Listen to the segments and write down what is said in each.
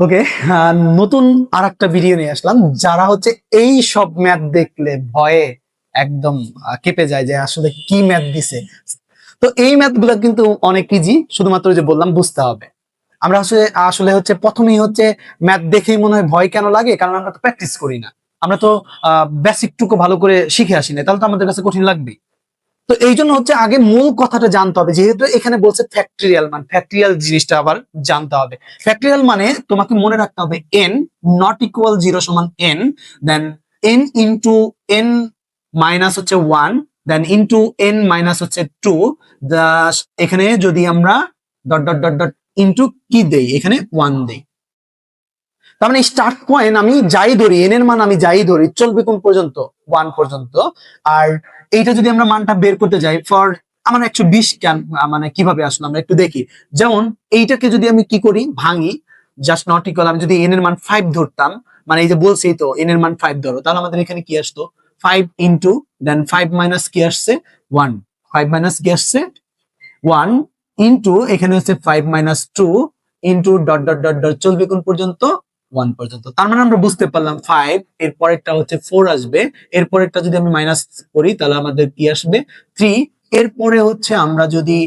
ওকে, নতুন আর একটা ভিডিও নিয়ে আসলাম। যারা হচ্ছে এই সব ম্যাথ দেখলে ভয়ে একদম কেঁপে যায় যে আসলে কি ম্যাথ দিছে, তো এই ম্যাথ গুলো কিন্তু অনেক ইজি, শুধুমাত্র যে বললাম বুঝতে হবে। আমরা আসলে আসলে হচ্ছে প্রথমেই হচ্ছে ম্যাথ দেখেই মনে হয় ভয় কেন লাগে, কারণ আমরা তো প্র্যাকটিস করি না। আমরা তো বেসিক টুকু ভালো করে শিখে আসি না, তাহলে তো আমাদের কাছে কঠিন লাগবে। তো এই জন্য হচ্ছে আগে মূল কথাটা জানতে হবে, যেহেতু এখানে বলছে ফ্যাক্টরিয়াল, মানে ফ্যাক্টরিয়াল জিনিসটা আবার জানতে হবে। ফ্যাক্টরিয়াল মানে তোমাকে মনে রাখতে হবে এন নট ইকুয়াল 0 সমান N, than n into N minus হচ্ছে 1, দেন ইন্টু এন মাইনাস হচ্ছে 2। এখানে যদি আমরা dot dot dot dot into কি দেই, এখানে 1 দেই। তার মানে স্টার্ট পয়েন্ট আমি যাই ধরি, এন এর মান আমি যাই ধরি, চলবে কোন পর্যন্ত? 1 পর্যন্ত। আর এইটা যদি আমরা মানটা বের করতে যাই ফর আমার 120 কেন, মানে কিভাবে আসলে আমরা একটু দেখি। যেমন এইটাকে যদি আমি কি করি, ভাঙি, জাস্ট নট ইকুয়াল, আমি যদি এন এর মান 5 ধরতাম, মানে এই যে বলছি তো এন এর মান 5 ধরো, তাহলে আমাদের এখানে কি আসতো? 5 ইন্টু দেন 5 মাইনাস কি আসছে? 1। 5 মাইনাস কি আসছে? 1 ইন্টু এখানে হচ্ছে 5 minus 2 into dot dot dot dot চলবে কোন পর্যন্ত? 1 পর্যন্ত। তার মানে আমরা বুঝতে পারলাম 5 এর পরেরটা হচ্ছে 4 আসবে, এর পরেরটা যদি আমি মাইনাস করি তাহলে আমাদের কি আসবে? 3। এরপরে হচ্ছে আমরা যদি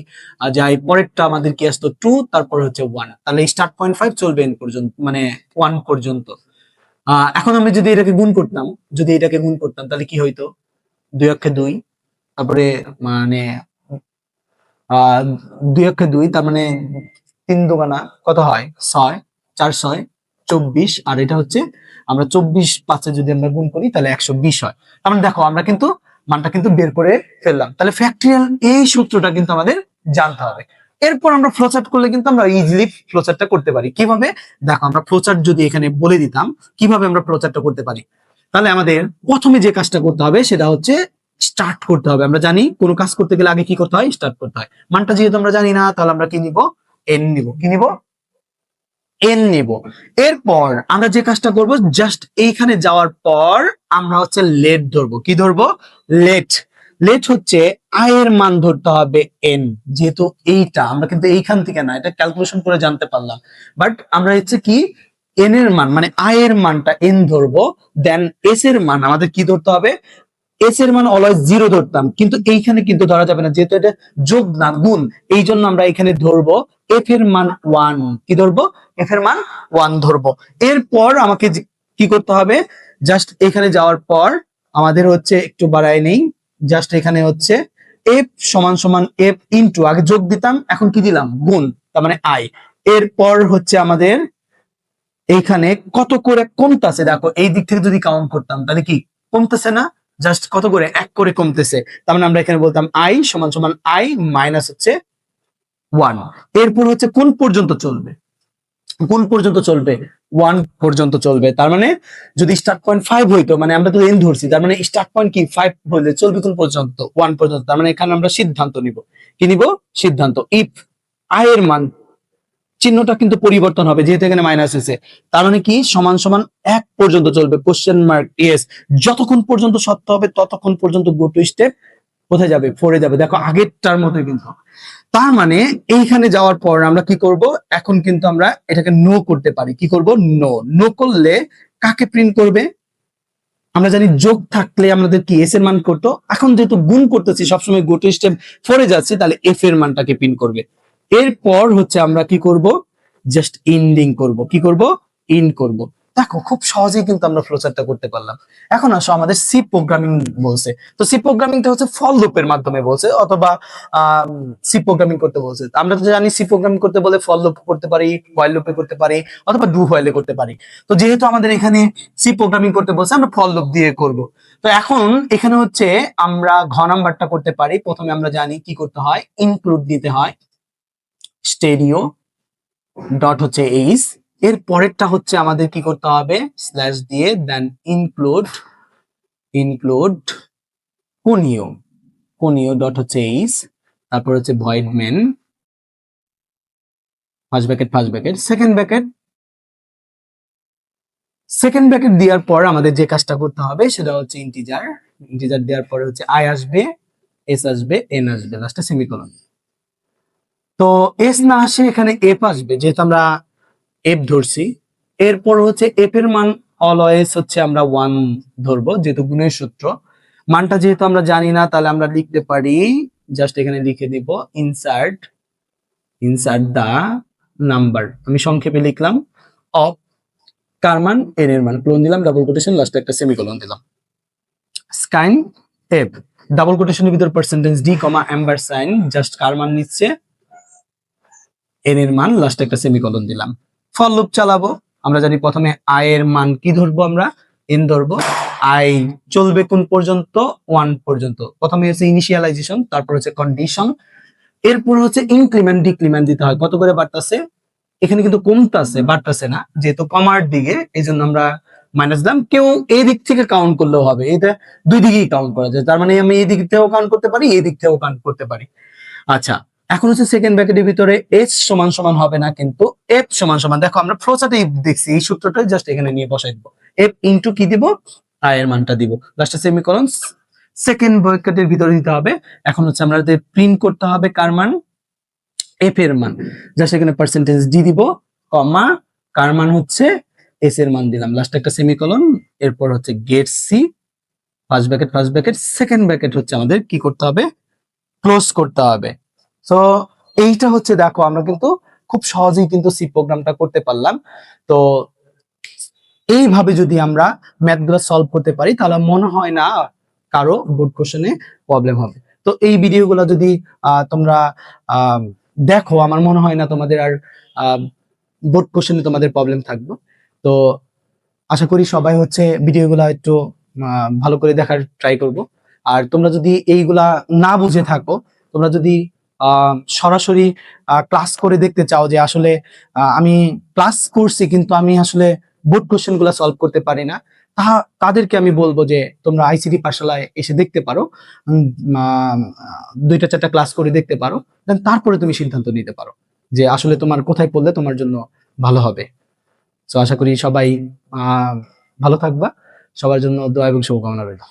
যাই পরেরটা, আমাদের কি আসতো? 2, তারপরে হচ্ছে 1। তাহলে স্টার্ট পয়েন্ট 5 চলবে এন পর্যন্ত, মানে 1 পর্যন্ত। এখন আমি যদি এটাকে গুণ করতাম, তাহলে কি হইতো? 2 অক্ষে 2, তারপরে মানে 2 অক্ষে 2, তার মানে 3 দুগুণা কত হয়? 6, 4 6 24। আর এটা হচ্ছে আমরা 24 5 যদি আমরা গুণ করি তাহলে 120 হয়। তার মানে দেখো আমরা কিন্তু মানটা কিন্তু বের করে ফেললাম। তাহলে ফ্যাক্টরিয়াল এই সূত্রটা কিন্তু আমাদের জানতে হবে। এরপর আমরা ফ্লোচার্ট করলে কিন্তু আমরা ইজিলি ফ্লোচার্টটা করতে পারি। কিভাবে? দেখো, আমরা ফ্লোচার্ট যদি এখানে বলে দিতাম কিভাবে আমরা ফ্লোচার্টটা করতে পারি, তাহলে আমাদের প্রথমে যে কাজটা করতে হবে সেটা হচ্ছে স্টার্ট করতে হবে। আমরা জানি কোনো কাজ করতে গেলে আগে কি করতে হয়? স্টার্ট করতে হয়। মানটা যেহেতু আমরা জানি না, তাহলে আমরা কি নিব? এন নিব। কি নিব? এন নিব। এরপর আমরা যে কাজটা করব, জাস্ট এইখানে যাওয়ার পর আমরা হচ্ছে লেট ধরবো। কি ধরবো? লেট। লেট হচ্ছে আই এর মান ধরতে হবে এন। যেহেতু এইটা আমরা কিন্তু এইখান থেকে না, এটা ক্যালকুলেশন করে জানতে পারলাম, বাট আমরা হচ্ছে কি এন এর মান মানে আই এর মানটা এন ধরবো। দেন এস এর মান আমাদের কি ধরতে হবে? এস এর মান অলওয়েজ 0 ধরতাম, কিন্তু এইখানে কিন্তু ধরা যাবে না, যেহেতু এটা যোগ না গুণ। এই জন্য আমরা এখানে ধরবো এফ এর মান 1। কি ধরবো? এফ এর মান 1 ধরবো। এরপর আমাকে কি করতে হবে? জাস্ট এখানে যাওয়ার পর আমাদের হচ্ছে একটু বাড়াই নেই, জাস্ট এখানে হচ্ছে এফ সমান সমান এফ ইন্টু, আগে যোগ দিতাম, এখন কি দিলাম? গুণ, তার মানে আই। এরপর হচ্ছে আমাদের এইখানে কত করে কমতেছে, দেখো এই দিক থেকে যদি কাউন্ট করতাম তাহলে কি কমতেছে না? জাস্ট কত করে? 1 করে কমতেছে। তার মানে আমরা এখানে বলতাম আই সমান সমান আই মাইনাস হচ্ছে 1। এরপর হচ্ছে কোন পর্যন্ত চলবে? কোন পর্যন্ত চলবে? 1 পর্যন্ত চলবে। তার মানে যদি স্টার্ট পয়েন্ট 5 হইতো, মানে আমরা তো এন ধরছি, তার মানে স্টার্ট পয়েন্ট কি 5 হইলে চলবে কোন পর্যন্ত? 1 পর্যন্ত। তার মানে এখানে আমরা সিদ্ধান্ত নিব। কি নিব? সিদ্ধান্ত। ইফ আই এর মান, চিহ্নটা কিন্তু পরিবর্তন হবে যেহেতু এখানে মাইনাস হয়েছে, তার মানে কি সমান সমান 1 পর্যন্ত চলবে। কোশ্চেন মার্ক ইয়েস, যতক্ষণ পর্যন্ত সত্য হবে ততক্ষণ পর্যন্ত গো টু স্টেপ কোথায় যাবে? 4 যাবে। দেখো আগেরটার মতো কিন্তু। তার মানে এইখানে যাওয়ার পর আমরা কি করব? এখন কিন্তু আমরা এটাকে নো করতে পারি। কি করব? নো। নো করলে কাকে প্রিন্ট করবে? আমরা জানি যোগ থাকলে আমাদের কি এস এর মান করতো, এখন যেহেতু গুণ করতেছি সবসময় গো টু স্টেপ 4 যাচ্ছে, তাহলে এফ এর মানটাকে প্রিন্ট করবে। এরপর হচ্ছে আমরা কি করব? জাস্ট ইন্ডিং করব। কি করব? ইন করব। দেখো খুব সহজেই কিন্তু আমরা ফ্লোচার্টটা করতে পারলাম। এখন আসো আমাদের সি প্রোগ্রামিং বলছে, তো সি প্রোগ্রামিংটা হচ্ছে ফর লুপের মাধ্যমে বলছে, অথবা সি প্রোগ্রামিং করতে বলছে। আমরা তো জানি সি প্রোগ্রামিং করতে বলে ফর লুপ করতে পারি, হোয়াইল লুপে করতে পারি, অথবা ডু হোয়াইলে করতে পারি। তো যেহেতু আমাদের এখানে সি প্রোগ্রামিং করতে বলছে, আমরা ফর লুপ দিয়ে করব। তো এখন এখানে হচ্ছে আমরা ঘ নাম্বারটা করতে পারি। প্রথমে আমরা জানি কি করতে হয়, ইনক্লুড দিতে হয় স্টেরিও ডট হচ্ছে এইস। এর পরেরটা হচ্ছে আমাদের কি করতে হবে, স্ল্যাশ দিয়ে then include include conio, conio dot হচ্ছে এইস। তারপর হচ্ছে void main first bracket first bracket second bracket second bracket দেওয়ার পর আমাদের যে কাজটা করতে হবে সেটা হচ্ছে ইন্টিজার। ইন্টিজার দেওয়ার পরে হচ্ছে আই আসবে, এস আসবে, এন আসবে, লাস্টে সেমিকোলন। তো এস না আসে এখানে এফ আসবে, যেহেতু আমরা এফ ধরছি। এরপর হচ্ছে এফ এর মান অলওয়েজ হচ্ছে আমরা 1 ধরবো, যেহেতু গুণের সূত্র। মানটা যেহেতু আমরা জানি না, তাহলে আমরা লিখতে পারি, জাস্ট এখানে লিখে দিব ইনসার্ট দা নাম্বার, আমি সংক্ষেপে লিখলাম অফ কার মান, এন এর মান, ক্লোন দিলাম, ডাবল কোটেশন, লাস্টে একটা সেমিকোলন দিলাম। স্কাইন এফ, ডাবল কোটেশনের ভিতর পার্সেন্টেজ ডি কমা এম্বার সাইন, জাস্ট কার মান নিচ্ছে, এন এর মান, লাস্টে একটা সেমিকোলন দিলাম। ফর লুপ চালাবো, আমরা জানি প্রথমে আই এর মান কি ধরবো, আমরা এন ধরবো। আই চলবে কোন পর্যন্ত, 1 পর্যন্ত। প্রথমে হচ্ছে ইনিশিয়ালাইজেশন, তারপর হচ্ছে কন্ডিশন, এরপর হচ্ছে ইনক্রিমেন্ট ডিক্রিমেন্ট দিতে হয়, কত করে বাড়তাছে। এখানে কিন্তু কমতাছে, বাড়তাছে না, যেহেতু কমার দিকে, এই জন্য আমরা মাইনাস দিলাম। কেউ এই দিক থেকে কাউন্ট করলেও হবে, এটা দুই দিকেই কাউন্ট করা যায়, তার মানে আমি এই দিক থেকেও কাউন্ট করতে পারি, এই দিক থেকেও কাউন্ট করতে পারি। আচ্ছা, এখন হচ্ছে সেকেন্ড ব্র্যাকেটের ভিতরে এস সমান সমান হবে না, কিন্তু এফ সমান সমান, দেখো আমরা ফ্লোচার্টে দেখছি, এই সূত্রটা জাস্ট এখানে নিয়ে বসাই দিব, এফ ইনটু কি দিব, আই এর মানটা দিব, লাস্টে সেমিকোলন, সেকেন্ড ব্র্যাকেটের ভিতরে দিতে হবে। এখন হচ্ছে আমরা প্রিন্ট করতে হবে কার মান, এফ এর মান, জাস্ট এখানে পার্সেন্টেজ ডি দিব, কমা কার মান হচ্ছে এস এর মান দিলাম, লাস্টে একটা সেমিকোলন, এরপর হচ্ছে get C, first bracket, second bracket হচ্ছে আমাদের কি করতে হবে, ক্লোজ করতে হবে। তো এইটা হচ্ছে, দেখো আমরা কিন্তু খুব সহজেই কিন্তু সি প্রোগ্রামটা করতে পারলাম। তো এইভাবে যদি আমরা ম্যাথগুলো সলভ করতে পারি, তাহলে মনে হয় না কারো বোর্ড কোশ্চেনে প্রবলেম হবে। তো এই ভিডিওগুলো যদি তোমরা দেখো, আমার মনে হয় না তোমাদের আর বোর্ড কোশ্চেনে তোমাদের প্রবলেম থাকবে। তো আশা করি সবাই হচ্ছে ভিডিওগুলো একটু ভালো করে দেখার ট্রাই করব। আর তোমরা যদি এইগুলা না বুঝে থাকো, তোমরা যদি সরাসরি ক্লাস করে দেখতে চাও যে আসলে আমি ক্লাস করছি কিন্তু আমি আসলে বোর্ড কোশ্চেন গুলা সলভ করতে পারি না, তাদেরকে আমি বলবো যে তোমরা আইসিটি পাঠশালায় এসে দেখতে পারো, 2টা 4টা ক্লাস করে দেখতে পারো, দেন তারপরে তুমি সিদ্ধান্ত নিতে পারো যে আসলে তোমার কোথায় পড়লে তোমার জন্য ভালো হবে। তো আশা করি সবাই ভালো থাকবা, সবার জন্য দোয়া এবং শুভকামনা রইল।